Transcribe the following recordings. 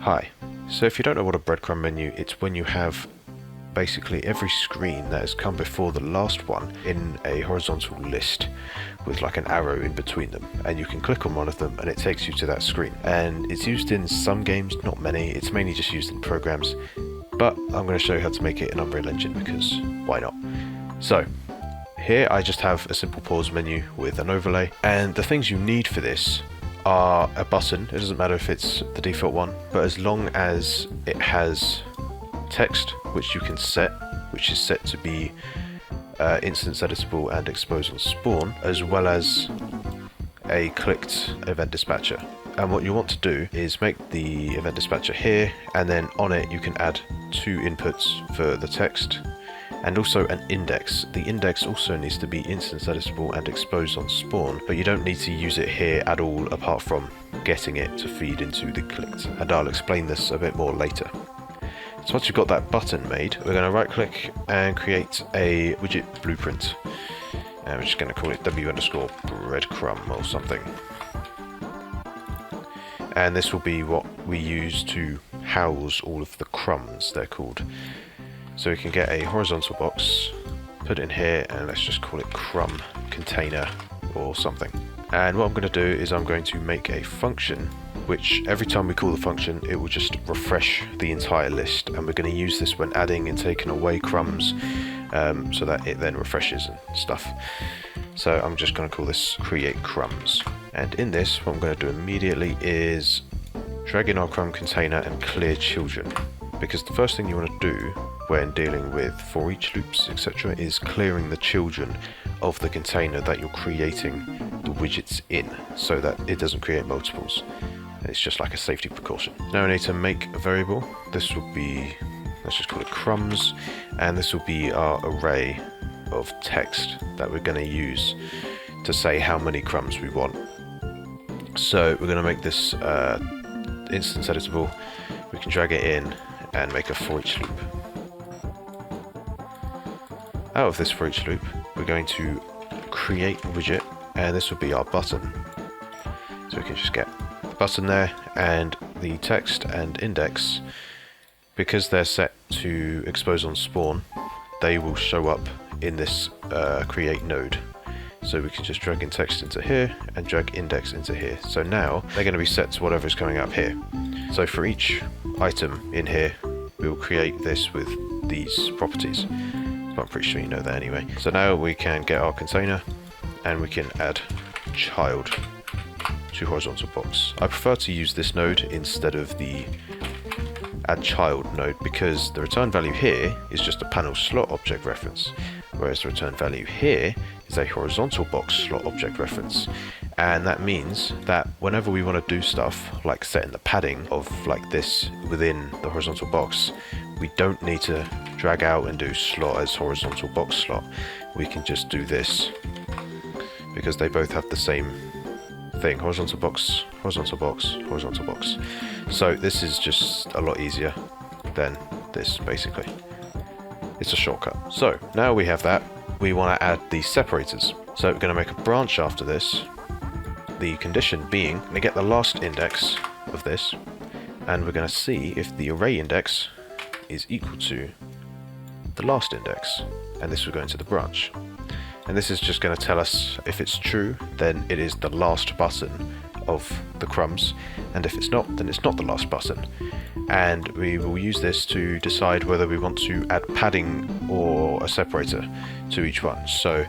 Hi. So if you don't know what a breadcrumb menu, it's when you have basically every screen that has come before the last one in a horizontal list with like an arrow in between them, and you can click on one of them and it takes you to that screen. And it's used in some games, not many. It's mainly just used in programs, but I'm going to show you how to make it in Unreal Engine because why not? So here I just have a simple pause menu with an overlay, and the things you need for this are a button. It doesn't matter if it's the default one, but as long as it has text, which you can set, which is set to be instance editable and expose on spawn, as well as a clicked event dispatcher. And what you want to do is make the event dispatcher here, and then on it you can add two inputs for the text and also an index. The index also needs to be instance editable and exposed on spawn, but you don't need to use it here at all apart from getting it to feed into the clicked, and I'll explain this a bit more later. So once you've got that button made, we're going to right click and create a widget blueprint, and we're just going to call it w_breadcrumb or something. And this will be what we use to house all of the crumbs, they're called. So we can get a horizontal box, put it in here, and let's just call it crumb container or something. And what I'm going to do is I'm going to make a function which every time we call the function it will just refresh the entire list, and we're going to use this when adding and taking away crumbs, so that it then refreshes and stuff. So I'm just going to call this create crumbs, and in this what I'm going to do immediately is drag in our crumb container and clear children, because the first thing you want to do when dealing with for each loops etc is clearing the children of the container that you're creating the widgets in, so that it doesn't create multiples. It's just like a safety precaution. Now we need to make a variable. This will be, let's just call it crumbs, and this will be our array of text that we're going to use to say how many crumbs we want. So we're going to make this instance editable. We can drag it in and make a for each loop. Out of this for each loop, we're going to create a widget, and this will be our button. So we can just get button there, and the text and index, because they're set to expose on spawn, they will show up in this create node. So we can just drag in text into here and drag index into here. So now they're going to be set to whatever is coming up here. So for each item in here we will create this with these properties, but I'm pretty sure you know that anyway. So now we can get our container and we can add child to horizontal box. I prefer to use this node instead of the add child node, because the return value here is just a panel slot object reference, whereas the return value here is a horizontal box slot object reference. And that means that whenever we want to do stuff like setting the padding of like this within the horizontal box, we don't need to drag out and do slot as horizontal box slot. We can just do this because they both have the same thing: horizontal box, horizontal box, horizontal box. So this is just a lot easier than this, basically. It's a shortcut. So now we have that, we want to add the separators. So we're going to make a branch after this, the condition being to get the last index of this, and we're going to see if the array index is equal to the last index, and this will go into the branch. And this is just going to tell us if it's true, then it is the last button of the crumbs, and if it's not, then it's not the last button. And we will use this to decide whether we want to add padding or a separator to each one. So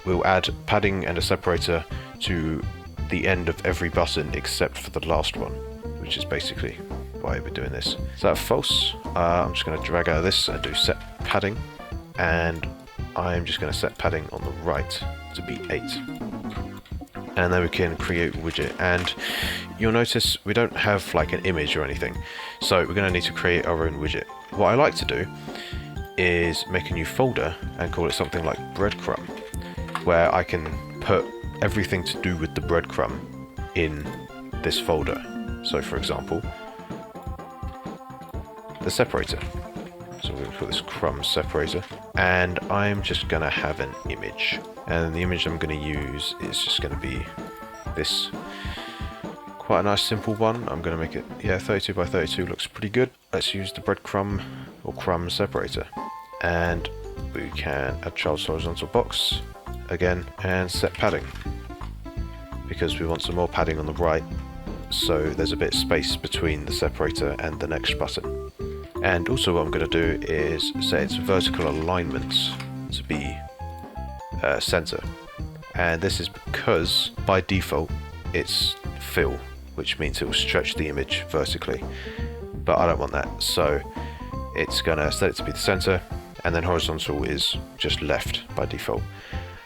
we'll add padding and a separator to the end of every button except for the last one, which is basically why we're doing this. So that's false. I'm just going to drag out of this and do set padding, and I'm just going to set padding on the right to be 8. And then we can create a widget, and you'll notice we don't have like an image or anything, so we're going to need to create our own widget. What I like to do is make a new folder and call it something like breadcrumb, where I can put everything to do with the breadcrumb in this folder. So for example, the separator. So we're going to call this crumb separator, and I'm just going to have an image, and the image I'm going to use is just going to be this quite a nice simple one. I'm going to make it, yeah, 32 by 32 looks pretty good. Let's use the breadcrumb or crumb separator. And we can add child's horizontal box again and set padding, because we want some more padding on the right, so there's a bit of space between the separator and the next button. And also what I'm going to do is set its vertical alignment to be center. And this is because by default it's fill, which means it will stretch the image vertically, but I don't want that, so it's going to set it to be the center, and then horizontal is just left by default.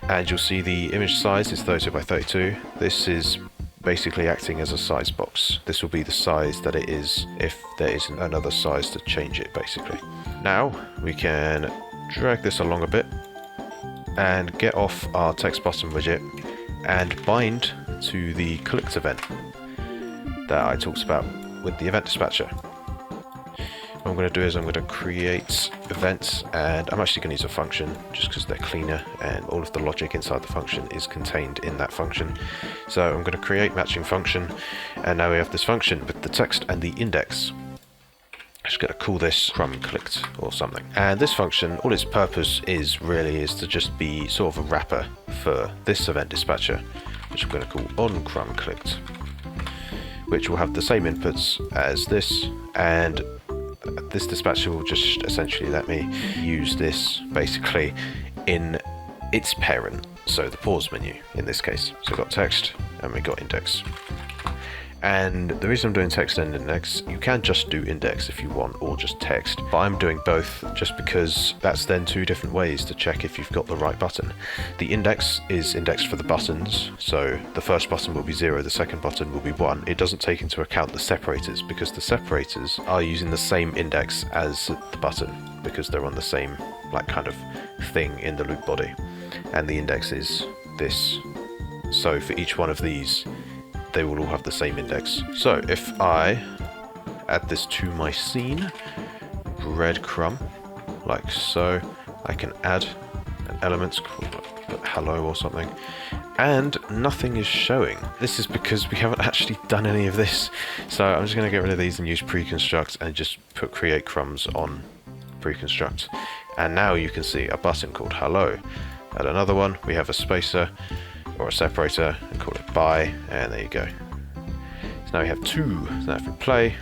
And you'll see the image size is 32 by 32. This is basically acting as a size box. This will be the size that it is if there isn't another size to change it, basically. Now we can drag this along a bit and get off our text button widget and bind to the clicked event that I talked about with the event dispatcher. What I'm going to do is I'm going to create events, and I'm actually going to use a function just because they're cleaner and all of the logic inside the function is contained in that function. So I'm going to create matching function, and now we have this function with the text and the index. I'm just going to call this crumb clicked or something. And this function, all its purpose is to just be sort of a wrapper for this event dispatcher, which I'm going to call on crumb clicked, which will have the same inputs as this, and this dispatcher will just essentially let me use this basically in its parent, so the pause menu in this case. So we've got text and we've got index. And the reason I'm doing text and index, you can just do index if you want, or just text, but I'm doing both just because that's then two different ways to check if you've got the right button. The index is indexed for the buttons, so the first button will be 0, the second button will be 1. It doesn't take into account the separators, because the separators are using the same index as the button, because they're on the same like kind of thing in the loop body, and the index is this. So for each one of these, they will all have the same index. So if I add this to my scene, breadcrumb, like so, I can add an element called hello or something, and nothing is showing. This is because we haven't actually done any of this. So I'm just going to get rid of these and use preconstruct and just put create crumbs on preconstruct. And now you can see a button called hello. Add another one, we have a spacer or a separator and call it by, and there you go. So now we have two. So now if we play,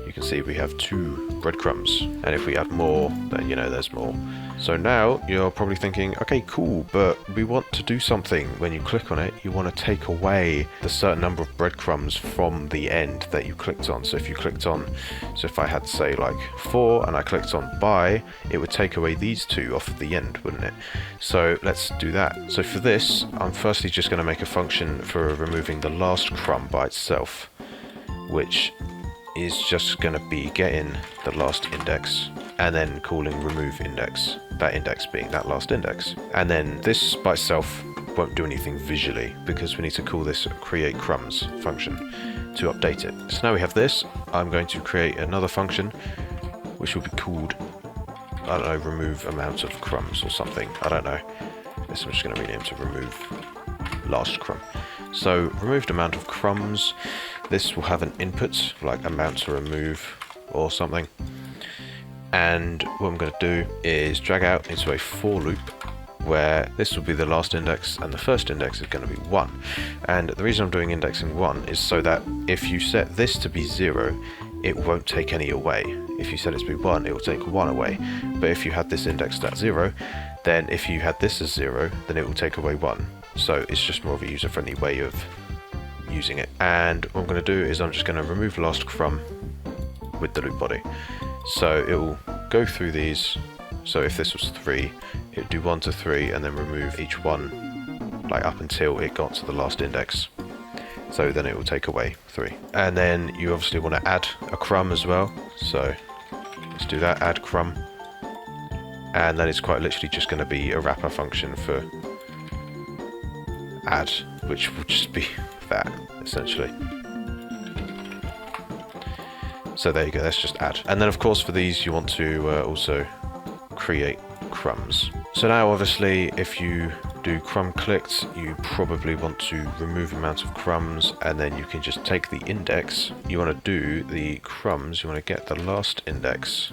you can see we have 2 breadcrumbs, and if we add more, then you know there's more. So now you're probably thinking, okay, cool, but we want to do something. When you click on it, you want to take away the certain number of breadcrumbs from the end that you clicked on. So if you clicked on, so if I had say like 4 and I clicked on by, it would take away these 2 off of the end, wouldn't it? So let's do that. So for this, I'm firstly just going to make a function for removing the last crumb by itself, which is just going to be getting the last index and then calling remove index, that index being that last index. And then this by itself won't do anything visually because we need to call this create crumbs function to update it. So now we have this, I'm going to create another function which will be called, I don't know, remove amount of crumbs or something, I don't know. This I'm just going to rename to remove last crumb. So removed amount of crumbs, this will have an input like amount to remove or something. And what I'm going to do is drag out into a for loop where this will be the last index and the first index is going to be 1. And the reason I'm doing indexing 1 is so that if you set this to be 0, it won't take any away. If you set it to be 1, it will take 1 away. But if you had this indexed at 0, then if you had this as 0, then it will take away 1. So it's just more of a user-friendly way of using it. And what I'm going to do is I'm just going to remove last crumb with the loop body. So it will go through these. So if this was 3, it would do 1 to 3 and then remove each one like up until it got to the last index. So then it will take away 3. And then you obviously want to add a crumb as well. So let's do that, add crumb. And then it's quite literally just going to be a wrapper function for add, which will just be that essentially. So there you go, that's just add. And then of course for these you want to also create crumbs. So now obviously if you do crumb clicked, you probably want to remove amount of crumbs, and then you can just take the index. You want to do the crumbs, you want to get the last index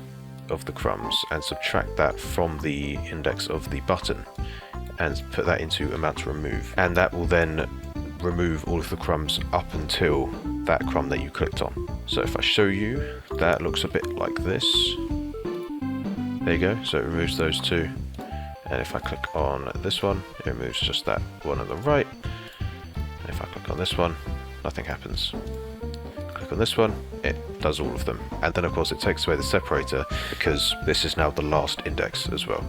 of the crumbs and subtract that from the index of the button and put that into amount to remove, and that will then remove all of the crumbs up until that crumb that you clicked on. So if I show you, that looks a bit like this. There you go, so it removes those two. And if I click on this one, it removes just that one on the right. And if I click on this one, nothing happens. Click on this one, it does all of them. And then of course it takes away the separator because this is now the last index as well.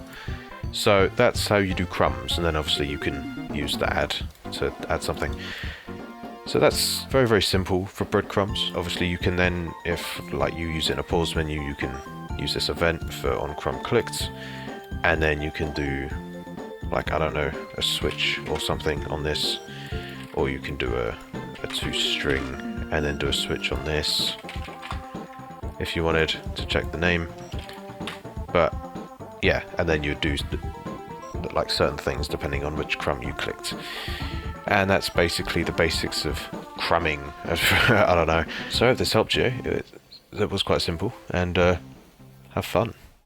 So that's how you do crumbs, and then obviously you can use the add to add something. So that's very, very simple for breadcrumbs. Obviously you can then, if like you use it in a pause menu, you can use this event for on crumb clicked, and then you can do like, I don't know, a switch or something on this, or you can do a toString and then do a switch on this if you wanted to check the name. But yeah, and then you do like certain things depending on which crumb you clicked. And that's basically the basics of crumbing. I don't know. So I hope this helped you. It was quite simple, and have fun.